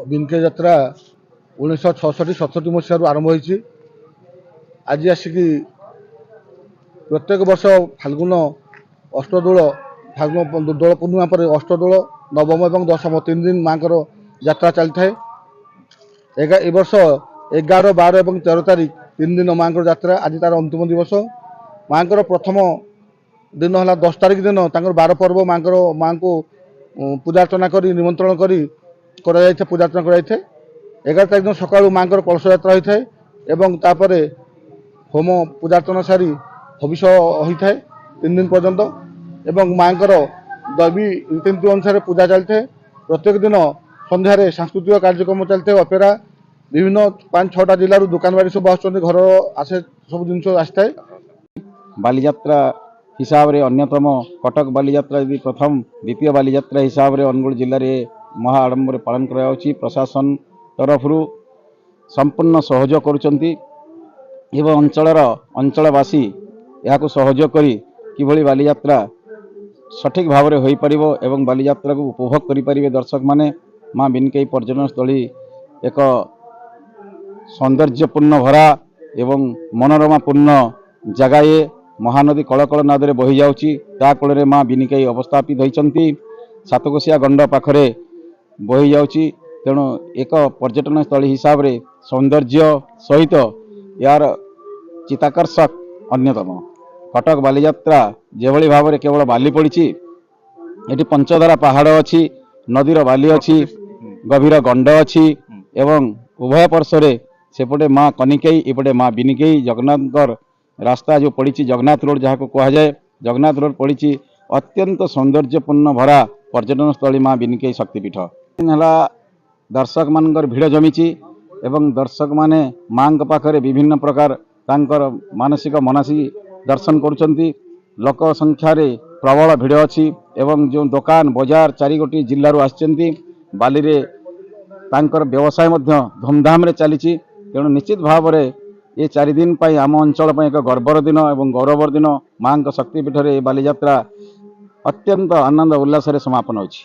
बिनके यात्रा 1966-67 मसीह आरंभ होती। आज आसिक प्रत्येक वर्ष फाल्गुन अष्टदोल फाल्गुन दोल पूर्णिमा पर अष्टदोल नवम और दशम 3 दिन माँ यात्रा चली था। ए वर्ष 11, 12 और 13 तारीख 3 दिन माँ यात्रा। आज तार अंतिम दिवस। माँ प्रथम दिन है 10 तारीख दिन 12 पर्व माँ को पूजार्चना कर निमंत्रण कर पूजार्चना कर 11 तारीख दिन सकाळू माँ कलश यात्रा होता है। होम पूजार्चना सारी हविष होता है 3 दिन पर्यंत। एवं माँ दैवी रीतिनीति अनुसार पूजा चलते है। प्रत्येक दिन संध्यारे सांस्कृतिक कार्यक्रम चलते है। अपेरा विभिन्न 5-6टा जिलूर दुकान बाड़ी सब आस घर आसे सब जिन आसता है। बालीजात्रा हिसाब रे अन्यतम कटक बालीजात्रा यदि प्रथम द्वितीय बालीजात्रा हिसाब रे अनुगुल जिले में महा आडंबर पालन करा जाउछि। प्रशासन तरफ संपूर्ण सहयोग करुचंती एवं अंचलवासी यहाँ सहयोग करी किभली बालीजात्रा सठिक भाव में हो पारिबो एवं बालीजात्रा को उपभोग करि परिबे दर्शक माने। माँ बिनकेई पर्यटन स्थली एक सौंदर्यपूर्ण भरा एवं मनोरमापूर्ण जगह ये महानदी कलकल नादरे बही जाउछि। ता कोଳରେ माँ बिनिकेई अवस्थापित होइचंती। सातकोशिया गंड पाखरे बही जाउछि। तेणु एक पर्यटन स्थली हिसाब रे सौंदर्य सहित यार चिताकर्षक अन्यतम। कटक बालीजात्रा जेभली भाव में केवल बाली पड़ी एटी पंचधारा पहाड़ अच्छी, नदीर बाली अच्छी, गभीर गंड अच्छी एवं उभय पार्श्वे सेपटे माँ कनिकेई एपटे माँ बिनिकेई जगन्नाथ रास्ता जो पड़ी जगन्नाथ रोड जहाँ को कह जाए जगन्नाथ रोड पड़ी अत्यंत सौंदर्यपूर्ण भरा पर्यटन स्थली माँ बिनिकेई शक्तिपीठ है। दर्शक मान भिड़ जमी एवं दर्शक माने माँ पाखरे विभिन्न प्रकार तांकर मानसिक मनासी दर्शन करुचंती। लोक संख्यार प्रबल भिड़ अच्छी एवं जो दुकान बजार 4 गोटी जिलूर आसचंती। बाली रे तांकर व्यवसाय मध्य धूमधाम रे चली। तेणु निश्चित भाव में ये 4 दिन आम अंचल एक गर्वर दिन और गौरवर दिन माँ शक्तिपीठ रे बालीजात्रा अत्यंत आनंद उल्लास समापन होछि।